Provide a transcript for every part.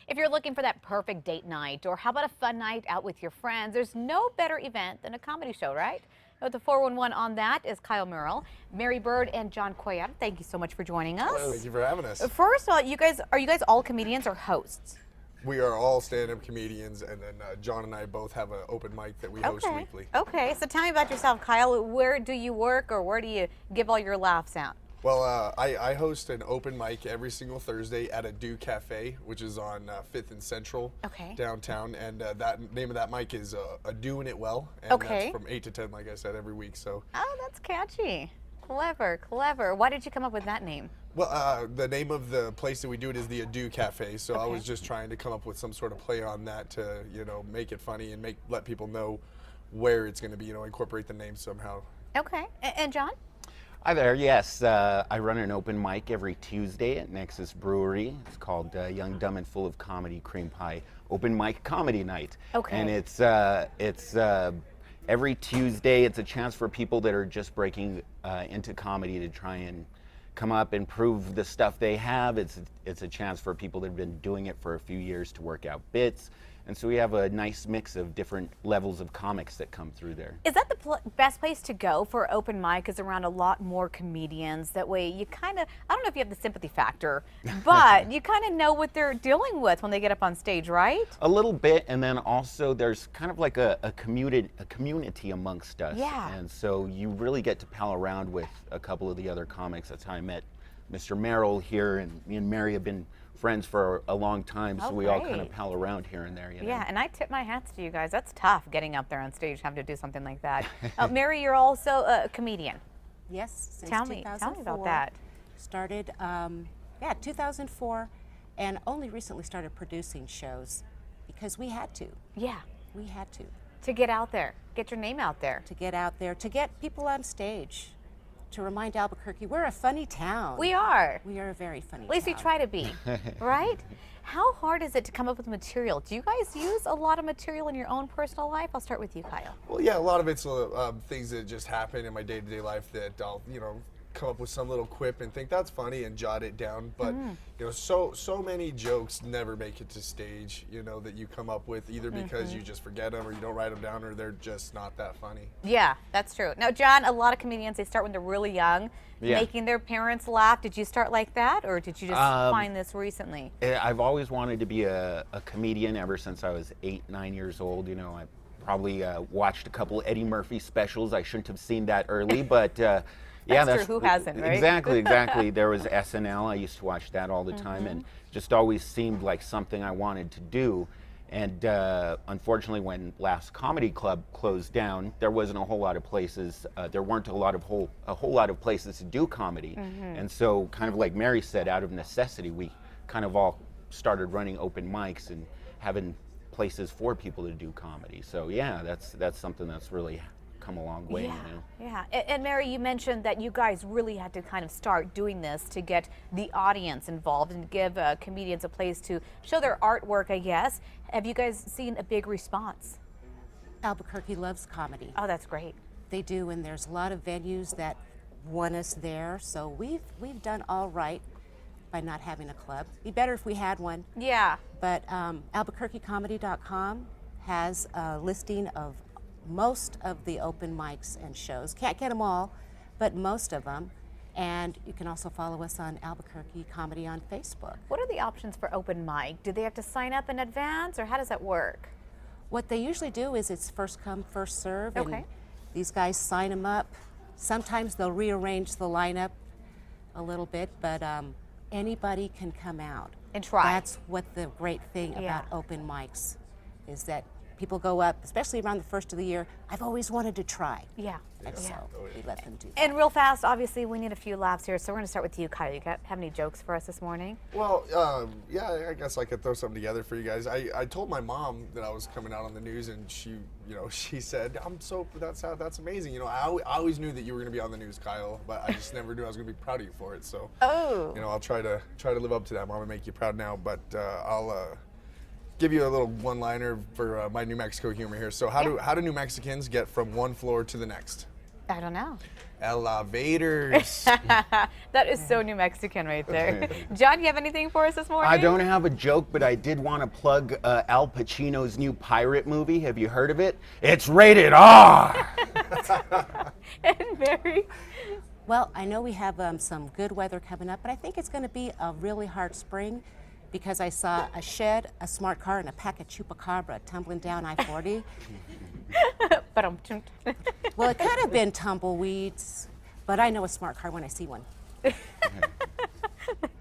If you're looking for that perfect date night, or how about a fun night out with your friends, there's no better event than a comedy show, right? With the 411 on that is Kyle Merrill, Mary Bird, and John Coyette. Thank you so much for joining us. Hello, thank you for having us. First of all, are you guys all comedians or hosts? We are all stand-up comedians, and then John and I both have an open mic that we host weekly. Okay, so tell me about yourself, Kyle. Where do you work, or where do you give all your laughs out? Well, I host an open mic every single Thursday at a Do Cafe, which is on 5th and Central downtown. And that name of that mic is a Doing It Well. And that's from 8 to 10, like I said, every week. So. Oh, that's catchy. Clever, clever. Why did you come up with that name? Well, the name of the place that we do it is the Ado Cafe. So I was just trying to come up with some sort of play on that to, make it funny and let people know where it's going to be, incorporate the name somehow. Okay. And John? Hi there, yes. I run an open mic every Tuesday at Nexus Brewery. It's called Young, Dumb, and Full of Comedy Cream Pie Open Mic Comedy Night. Okay. And it's every Tuesday. It's a chance for people that are just breaking into comedy to try and come up and prove the stuff they have. It's a chance for people that have been doing it for a few years to work out bits. And so we have a nice mix of different levels of comics that come through there. Is that the best place to go for open mic? Is around a lot more comedians. That way you kind of, I don't know if you have the sympathy factor, but you kind of know what they're dealing with when they get up on stage, right? A little bit, and then also there's kind of like a community amongst us. Yeah. And so you really get to pal around with a couple of the other comics. That's how I met Mr. Merrill here, and me and Mary have been friends for a long time, so we all kind of pal around here and there. Yeah, and I tip my hats to you guys. That's tough, getting up there on stage, having to do something like that. Mary, you're also a comedian. Yes, since tell me about that. Started, 2004, and only recently started producing shows because we had to. Yeah. We had to. To get out there, get your name out there. To get out there, to get people on stage. To remind Albuquerque, we're a funny town. We are. We are a very funny town. At least we try to be, right? How hard is it to come up with material? Do you guys use a lot of material in your own personal life? I'll start with you, Kyle. Well, yeah, a lot of it's things that just happen in my day-to-day life that I'll, come up with some little quip and think that's funny and jot it down. But so many jokes never make it to stage, that you come up with either because you just forget them or you don't write them down or they're just not that funny. Yeah, that's true. Now, John, a lot of comedians, they start when they're really young, making their parents laugh. Did you start like that, or did you just find this recently? I've always wanted to be a comedian ever since I was 8, 9 years old. I probably watched a couple Eddie Murphy specials. I shouldn't have seen that early, but yeah, that's true. Who hasn't, right? Exactly. There was SNL. I used to watch that all the time, and just always seemed like something I wanted to do. And unfortunately, when Last Comedy Club closed down, there wasn't a whole lot of places. There weren't a whole lot of places to do comedy. And so, kind of like Mary said, out of necessity, we kind of all started running open mics and having places for people to do comedy. So yeah, that's something that's really come a long way. Yeah. And Mary, you mentioned that you guys really had to kind of start doing this to get the audience involved and give comedians a place to show their artwork, I guess. Have you guys seen a big response? Albuquerque loves comedy. Oh, that's great. They do, and there's a lot of venues that want us there. So we've done all right by not having a club. Be better if we had one. Yeah. But AlbuquerqueComedy.com has a listing of most of the open mics and shows. Can't get them all, but most of them. And you can also follow us on Albuquerque Comedy on Facebook. What are the options for open mic? Do they have to sign up in advance, or how does that work? What they usually do is it's first come, first serve. Okay. And these guys sign them up. Sometimes they'll rearrange the lineup a little bit, but anybody can come out. And try. That's what the great thing about open mics is, that people go up, especially around the first of the year, I've always wanted to try. Yeah. And so we let them do that. And real fast, obviously, we need a few laughs here, so we're going to start with you, Kyle. You have any jokes for us this morning? Well, yeah, I guess I could throw something together for you guys. I told my mom that I was coming out on the news, and she said, that's amazing. I always knew that you were going to be on the news, Kyle, but I just never knew I was going to be proud of you for it. So, I'll try to live up to that, Mom, and make you proud now. But I'll give you a little one-liner for my New Mexico humor here. So how do New Mexicans get from one floor to the next? I don't know. Elevators. That is so New Mexican right there. John, you have anything for us this morning? I don't have a joke, but I did want to plug Al Pacino's new pirate movie. Have you heard of it? It's rated R. And Mary? Well, I know we have some good weather coming up, but I think it's going to be a really hard spring because I saw a shed, a smart car, and a pack of chupacabra tumbling down I-40. But Well, it could have been tumbleweeds, but I know a smart car when I see one.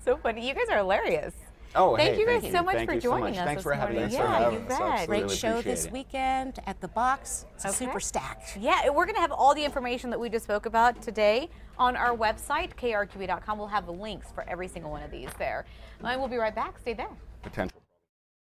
so funny. You guys are hilarious. Oh, Thank hey, you guys thank so much Thank for you so joining much. us Thanks this for having morning. us. Yeah, you us. bet. Absolutely. Great Really show appreciate this it. weekend at the box. It's Okay. super stacked. Yeah, we're going to have all the information that we just spoke about today on our website, krqe.com. We'll have the links for every single one of these there. And we'll be right back. Stay there. Potential.